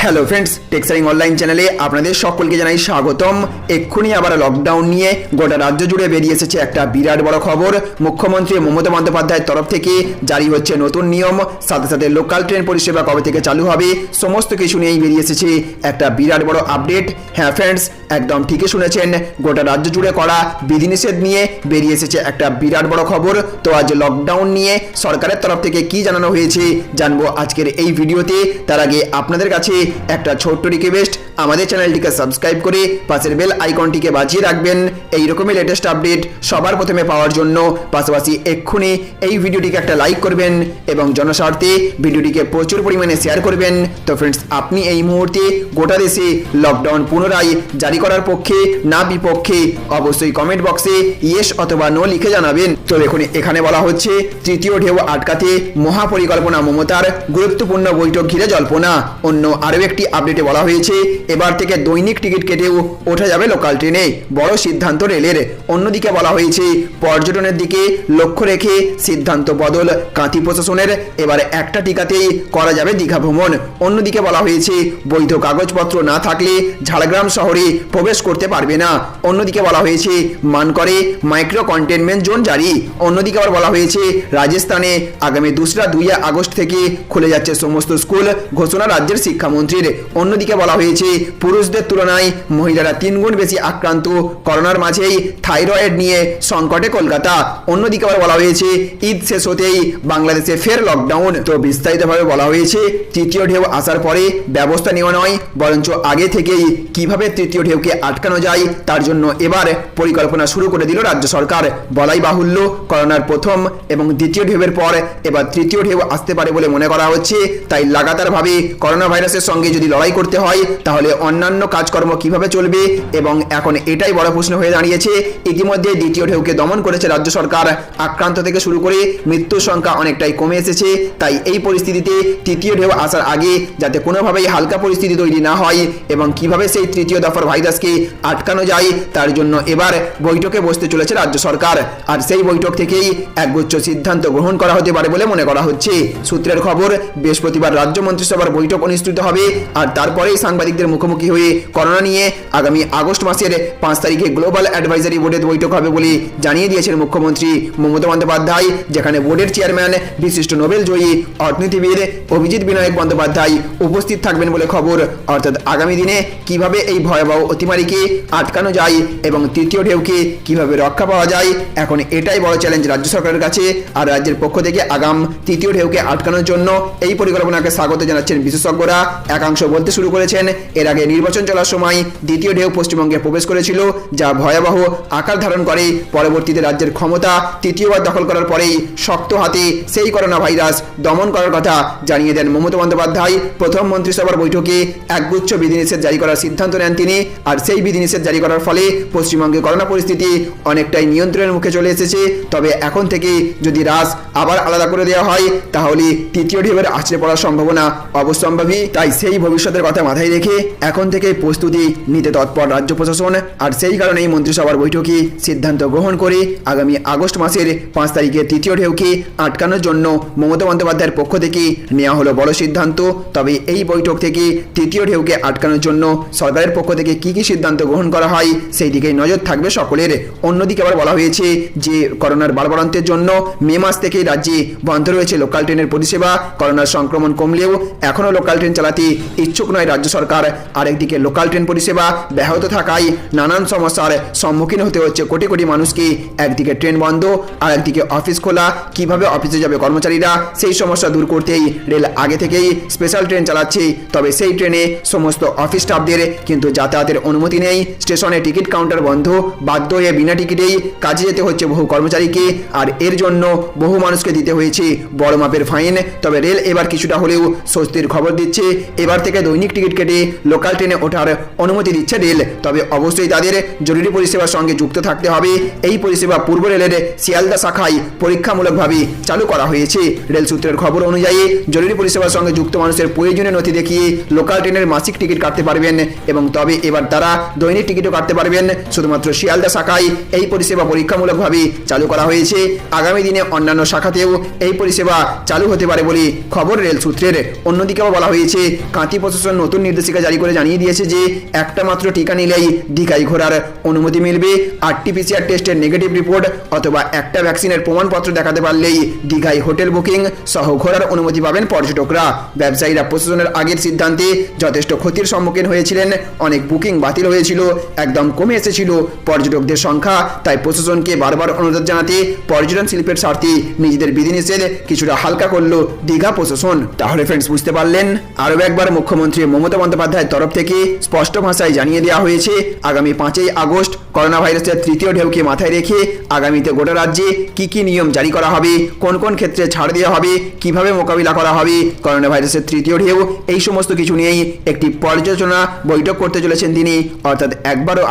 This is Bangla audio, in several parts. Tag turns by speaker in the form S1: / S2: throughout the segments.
S1: হ্যালো ফ্রেন্ডস, টেক্সারিং অনলাইন চ্যানেলে আপনাদের সকলকে জানাই স্বাগতম। এক্ষুনি আবার লকডাউন নিয়ে গোটা রাজ্য জুড়ে বেরিয়ে এসেছে একটা বিরাট বড় খবর। মুখ্যমন্ত্রী মমতা বন্দ্যোপাধ্যায়ের তরফ থেকে জারি হচ্ছে নতুন নিয়ম, সাথে সাথে লোকাল ট্রেন পরিষেবা কবে থেকে চালু হবে সমস্ত কিছু নিয়েই বেরিয়ে এসেছে একটা বিরাট বড় আপডেট। হ্যাঁ ফ্রেন্ডস, একদম ঠিকই শুনেছেন, গোটা রাজ্য জুড়ে করা বিধিনিষেধ নিয়ে বেরিয়ে এসেছে একটা বিরাট বড় খবর। তো আজ লকডাউন নিয়ে সরকারের তরফ থেকে কি জানানো হয়েছে জানবো আজকের এই ভিডিওতে। তার আগে আপনাদের কাছে একটা ছোট্ট রিকোয়েস্ট, আমাদের চ্যানেলটিকে সাবস্ক্রাইব করে পাশের বেল আইকনটিকে বাজিয়ে রাখবেন এই রকমই লেটেস্ট আপডেট সবার প্রথমে পাওয়ার জন্য। পাশাপাশি এক্ষুনি এই ভিডিওটিকে একটা লাইক করবেন এবং জনস্বার্থে ভিডিওটিকে প্রচুর পরিমাণে শেয়ার করবেন। তো ফ্রেন্ডস, আপনি এই মুহূর্তে গোটা দেশে লকডাউন পুনরায় জারি করার পক্ষে না বিপক্ষে অবশ্যই কমেন্ট বক্সে ইয়েস অথবা নো লিখে জানাবেন। তো দেখুন, এখানে বলা হচ্ছে তৃতীয় ঢেউ আটকাতে মহাপরিকল্পনা মমতার, গুরুত্বপূর্ণ বৈঠক ঘিরে জল্পনা। অন্য আরও একটি আপডেটে বলা হয়েছে এবার থেকে দৈনিক টিকিট কেটেও ওঠা যাবে লোকাল ট্রেনে, বড় সিদ্ধান্ত রেলের। অন্যদিকে বলা হয়েছে পর্যটনের দিকে লক্ষ্য রেখে সিদ্ধান্ত বদল কাঁথি প্রশাসনের, এবার একটা টিকাতেই করা যাবে দীঘা ভ্রমণ। অন্যদিকে বলা হয়েছে বৈধ কাগজপত্র না থাকলে ঝাড়গ্রাম শহরে প্রবেশ করতে পারবে না। অন্যদিকে বলা হয়েছে মানকরে মাইক্রো কন্টেনমেন্ট জোন জারি। অন্যদিকে আবার বলা হয়েছে রাজস্থানে আগামী 2 আগস্ট থেকে খুলে যাচ্ছে সমস্ত স্কুল, ঘোষণা রাজ্যের শিক্ষামন্ত্রীর। অন্যদিকে বলা হয়েছে পুরুষদের তুলনায় মহিলারা 3 গুণ বেশি আক্রান্ত, করোনার মাঝেই থাইরয়েড নিয়ে সংকটে কলকাতা। অন্যদিকে আবার বলা হয়েছে ঈদ শেষ হতেই বাংলাদেশে ফের লকডাউন। তো বিস্তারিতভাবে বলা হয়েছে তৃতীয় ঢেউ আসার পরে ব্যবস্থা নেওয়া নয়, বরঞ্চ আগে থেকেই কিভাবে তৃতীয় ঢেউকে আটকানো যায় তার জন্য এবার পরিকল্পনা শুরু করে দিল রাজ্য সরকার। বলাই বাহুল্য, করোনার প্রথম এবং দ্বিতীয় ঢেউয়ের পর এবার তৃতীয় ঢেউ আসতে পারে বলে মনে করা হচ্ছে। তাই লাগাতারভাবে করোনা ভাইরাসের সঙ্গে যদি লড়াই করতে হয় তাহলে অন্যান্য কাজকর্ম কিভাবে চলবে, এবং এখন এটাই বড় প্রশ্ন হয়ে দাঁড়িয়েছে। ইতিমধ্যে দ্বিতীয় ঢেউকে দমন করেছে রাজ্য সরকার, আক্রান্ত থেকে শুরু করে মৃত্যুর সংখ্যা অনেকটাই কমে এসেছে। তাই এই পরিস্থিতিতে তৃতীয় ঢেউ আসার আগে যাতে কোনোভাবেই হালকা পরিস্থিতি তৈরি না হয় এবং কিভাবে সেই তৃতীয় দফার ভাইরাসকে আটকানো যায় তার জন্য এবার বৈঠকে বসতে চলেছে রাজ্য সরকার। আর সেই বৈঠক থেকেই একগুচ্ছ সিদ্ধান্ত গ্রহণ করা হতে পারে বলে মনে করা হচ্ছে। সূত্রের খবর, বৃহস্পতিবার রাজ্য মন্ত্রিসভার বৈঠক অনুষ্ঠিত হবে আর তারপরেই সাংবাদিকদের মুখোমুখি হয়ে করোনা নিয়ে আগামী আগস্ট মাসের 5 তারিখে গ্লোবাল অ্যাডভাইজারি বোর্ডের বৈঠক হবে বলে জানিয়ে দিয়েছেন মুখ্যমন্ত্রী মমতা বন্দ্যোপাধ্যায়, যেখানে বোর্ডের চেয়ারম্যান বিশিষ্ট নোবেল জয়ী অর্থনীতিবিদ অভিজিৎ বিনায়ক বন্দ্যোপাধ্যায় উপস্থিত থাকবেন বলে খবর। অর্থাৎ আগামী দিনে কিভাবে এই ভয়াবহ অতিমারিকে আটকানো যায় এবং তৃতীয় ঢেউকে কিভাবে রক্ষা পাওয়া যায়, এখন এটাই বড় চ্যালেঞ্জ রাজ্য সরকারের কাছে। আর রাজ্যের পক্ষ থেকে আগাম তৃতীয় ঢেউকে আটকানোর জন্য এই পরিকল্পনাকে স্বাগত জানাচ্ছেন বিশেষজ্ঞরা। একাংশ বলতে শুরু করেছেন এর আগে নির্বাচন চলার সময় দ্বিতীয় ঢেউ পশ্চিমবঙ্গে প্রবেশ করেছিল, যা ভয়াবহ আকার ধারণ করে। পরবর্তীতে রাজ্যের ক্ষমতা তৃতীয়বার দখল করার পরেই শক্ত হাতে সেই করোনা ভাইরাস দমন করার কথা জানিয়ে দেন মমতা বন্দ্যোপাধ্যায়। প্রথম মন্ত্রিসভার বৈঠকে একগুচ্ছ বিধিনিষেধ জারি করার সিদ্ধান্ত নেন তিনি। আর সেই বিধিনিষেধ জারি করার ফলে পশ্চিমবঙ্গে করোনা পরিস্থিতি অনেকটাই নিয়ন্ত্রণের মুখে চলে এসেছে। তবে এখন থেকে যদি রাস আবার আলাদা করে দেওয়া হয় তাহলে তৃতীয় ঢেউয়ের আছড়ে পড়ার সম্ভাবনা অবশ্যম্ভাবী। তাই সেই ভবিষ্যতের কথা মাথায় রেখে এখন থেকে প্রস্তুতি নিতে তৎপর রাজ্য প্রশাসন। আর সেই কারণেই মন্ত্রিসভার বৈঠকে সিদ্ধান্ত গ্রহণ করে আগামী আগস্ট মাসের 5 তারিখে তৃতীয় ঢেউকে আটকানোর জন্য মমতা বন্দ্যোপাধ্যায়ের পক্ষ থেকে নেওয়া হলো বড় সিদ্ধান্ত। তবে এই বৈঠক থেকে তৃতীয় ঢেউকে আটকানোর জন্য সরকারের পক্ষ থেকে কি কি সিদ্ধান্ত গ্রহণ করা হয় সেই দিকে নজর থাকবে সকলের। অন্যদিকে আবার বলা হয়েছে যে করোনার বাড়বাড়ন্তের জন্য মে মাস থেকে রাজ্যে বন্ধ রয়েছে লোকাল ট্রেনের পরিষেবা। করোনার সংক্রমণ কমলেও এখনও লোকাল ট্রেন চালাতে ইচ্ছুক নয় রাজ্য সরকার। আরেকদিকে লোকাল ট্রেন পরিষেবা ব্যাহত থাকায় নানান সমস্যার সম্মুখীন হতে হচ্ছে কোটি কোটি মানুষকে। একদিকে ট্রেন বন্ধ আর একদিকে অফিস খোলা, কিভাবে অফিসে যাবে কর্মচারীরা সেই সমস্যা দূর করতেই রেল আগে থেকেই স্পেশাল ট্রেন চালাচ্ছে। তবে সেই ট্রেনে সমস্ত অফিস স্টাফদের কিন্তু যাতায়াতের অনুমতি নেই। স্টেশনে টিকিট কাউন্টার বন্ধ, বাধ্য হয়ে বিনা টিকিটেই কাজে যেতে হচ্ছে বহু কর্মচারীকে। আর এর জন্য বহু মানুষকে দিতে হয়েছে বড় মাপের ফাইন। তবে রেল এবার কিছুটা হলেও স্বস্তির খবর দিচ্ছে, এবার থেকে দৈনিক টিকিট কেটে লোকাল ট্রেনে ওঠার অনুমতি দিচ্ছে রেল। তবে অবশ্যই তাদের জরুরি পরিষেবার সঙ্গে যুক্ত থাকতে হবে। এই পরিষেবা পূর্ব রেলের শিয়ালদা শাখায় পরীক্ষামূলকভাবে চালু করা হয়েছে। রেল সূত্রের খবর অনুযায়ী জরুরি পরিষেবার সঙ্গে যুক্ত মানুষের প্রয়োজনীয় নথি দেখিয়ে লোকাল ট্রেনের মাসিক টিকিট কাটতে পারবেন এবং তবে এবার তারা দৈনিক টিকিটও কাটতে পারবেন। শুধুমাত্র শিয়ালদা শাখায় এই পরিষেবা পরীক্ষামূলকভাবে চালু করা হয়েছে। আগামী দিনে অন্যান্য শাখাতেও এই পরিষেবা চালু হতে পারে বলে খবর রেল সূত্রের। অন্যদিকেও বলা হয়েছে, কাঁথি প্রশাসন নতুন নির্দেশিকা জারি করে জানিয়ে দিয়েছে যে একটা মাত্র টিকা নিলেই দীঘায় ঘোরার অনুমতি মিলবে। RT-PCR টেস্টের নেগেটিভ রিপোর্ট অথবা একটা ভ্যাকসিনের প্রমাণপত্র দেখাতে পারলেই দীঘায় হোটেল বুকিং সহ ঘোরার অনুমতি পাবেন পর্যটকরা। ব্যবসায়ীরা প্রশাসনের আগের সিদ্ধান্তে যথেষ্ট ক্ষতির সম্মুখীন হয়েছিলেন। অনেক বুকিং বাতিল হয়েছিল, একদম কমে এসেছিল পর্যটকদের সংখ্যা। তাই প্রশাসনকে বারবার অনুরোধ জানাতে পর্যটন শিল্পের স্বার্থে নিজেদের বিধিনিষেধ কিছুটা হালকা করলো দীঘা প্রশাসন। তাহলে ফ্রেন্ডস, বুঝতে পারলেন, আরও একবার মুখ্যমন্ত্রী মমতা বন্দ্যোপাধ্যায়ের তরফ থেকে স্পষ্ট ভাষায় জানিয়ে দেওয়া হয়েছে আগামী 5ই আগস্ট করোনা ভাইরাসের তৃতীয় ঢেউকে মাথায় রেখে আগামীতে গোটা রাজ্যে কি কি নিয়ম জারি করা হবে, কোন কোন ক্ষেত্রে ছাড় দেওয়া হবে, কিভাবে মোকাবিলা করা হবে করোনা ভাইরাসের তৃতীয় ঢেউ, এই সমস্ত কিছু নিয়েই একটি পর্যালোচনা বৈঠক করতে চলেছেন তিনি। অর্থাৎ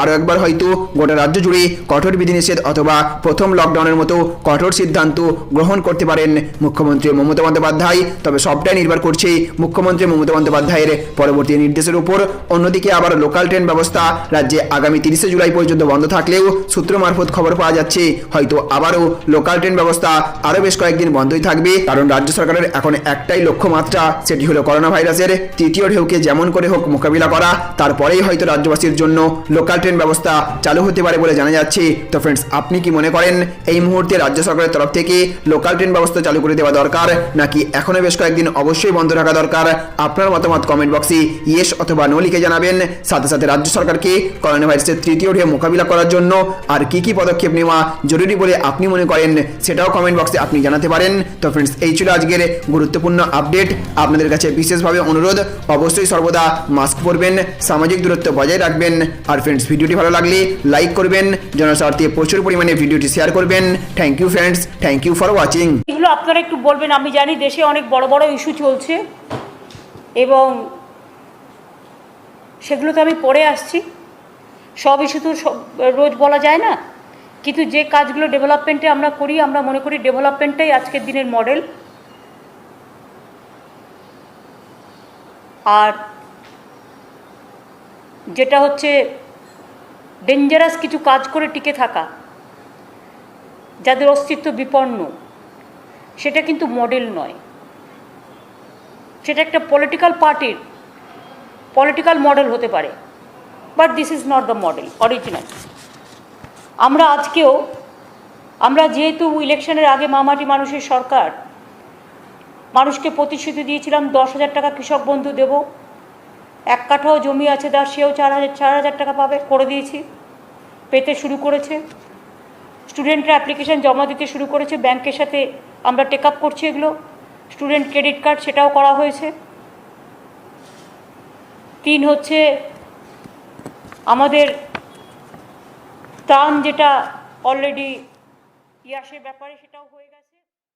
S1: আরও একবার হয়তো গোটা রাজ্য জুড়ে কঠোর বিধিনিষেধ অথবা প্রথম লকডাউনের মতো কঠোর সিদ্ধান্ত গ্রহণ করতে পারেন মুখ্যমন্ত্রী মমতা বন্দ্যোপাধ্যায়। তবে সবটাই নির্ভর করছে মুখ্যমন্ত্রী মমতা বন্দ্যোপাধ্যায়ের পরবর্তী নির্দেশের উপর। অন্যদিকে আবার লোকাল ট্রেন ব্যবস্থা রাজ্যে আগামী 30শে জুলাই পর্যন্ত বন্ধ থাকলেও সূত্র মারফত খবর পাওয়া যাচ্ছে হয়তো আবারও লোকাল ট্রেন ব্যবস্থা আরও বেশ কয়েকদিন বন্ধই থাকবে। কারণ রাজ্য সরকারের এখন একটাই লক্ষ্যমাত্রা, সেটি হলো করোনা ভাইরাসের তৃতীয় ঢেউকে যেমন করে হোক মোকাবিলা করা। তারপরেই হয়তো রাজ্যবাসীর জন্য লোকাল ট্রেন ব্যবস্থা চালু হতে পারে বলে জানা যাচ্ছে। তো ফ্রেন্ডস, আপনি কি মনে করেন এই মুহূর্তে রাজ্য সরকারের তরফ থেকে লোকাল ট্রেন ব্যবস্থা চালু করে দেওয়া দরকার, নাকি এখনো বেশ কয়েকদিন অবশ্যই বন্ধ রাখা দরকার? আপনার মতামত কমেন্ট বক্সে ইয়েস অথবা নো লিখে জানাবেন। সাথে সাথে রাজ্য সরকারকে করোনা ভাইরাসের তৃতীয় ঢেউ মোকাবিলা করার জন্য আর কি কি পদক্ষেপ নেওয়া জরুরি বলে আপনি মনে করেন সেটাও কমেন্ট বক্সে আপনি জানাতে পারেন। তো ফ্রেন্ডস, এই ছিল আজকের গুরুত্বপূর্ণ আপডেট। আপনাদের কাছে বিশেষভাবে অনুরোধ, অবশ্যই সর্বদা মাস্ক পরবেন, সামাজিক দূরত্ব বজায় রাখবেন। আর ফ্রেন্ডস, ভিডিওটি ভালো লাগলে লাইক করবেন, জনস্বার্থে প্রচুর পরিমাণে ভিডিওটি শেয়ার করবেন। Thank you friends, thank you for watching.
S2: এগুলো আপনারা একটু বলবেন। আমি জানি দেশে অনেক বড় বড় ইস্যু চলছে এবং সেগুলোতে আমি পড়ে আসছি। সব ইস্যু তো রোজ বলা যায় না, কিন্তু যে কাজগুলো ডেভেলপমেন্টে আমরা করি, আমরা মনে করি ডেভেলপমেন্টটাই আজকের দিনের মডেল। আর যেটা হচ্ছে ডেঞ্জারাস কিছু কাজ করে টিকে থাকা, যাদের অস্তিত্ব বিপন্ন, সেটা কিন্তু মডেল নয়। সেটা একটা পলিটিক্যাল পার্টির পলিটিক্যাল মডেল হতে পারে, but this is not the model original. আমরা যেহেতু ইলেকশনের আগে মামাটি মানুষের সরকার, মানুষকে প্রতিশ্রুতি দিয়েছিলাম 10,000 টাকা কৃষক বন্ধু দেব, 1 কাঠাও জমি আছে তার সেও 4,000 টাকা পাবে, করে দিয়েছি, পেতে শুরু করেছে। স্টুডেন্টরা অ্যাপ্লিকেশান জমা দিতে শুরু করেছে, ব্যাংকের সাথে আমরা টেক আপ করছি এগুলো। স্টুডেন্ট ক্রেডিট কার্ড, সেটাও করা হয়েছে। 3 হচ্ছে আমাদের ত্রাণ, যেটা অলরেডি ইয়াসের ব্যাপারে সেটাও হয়ে গেছে।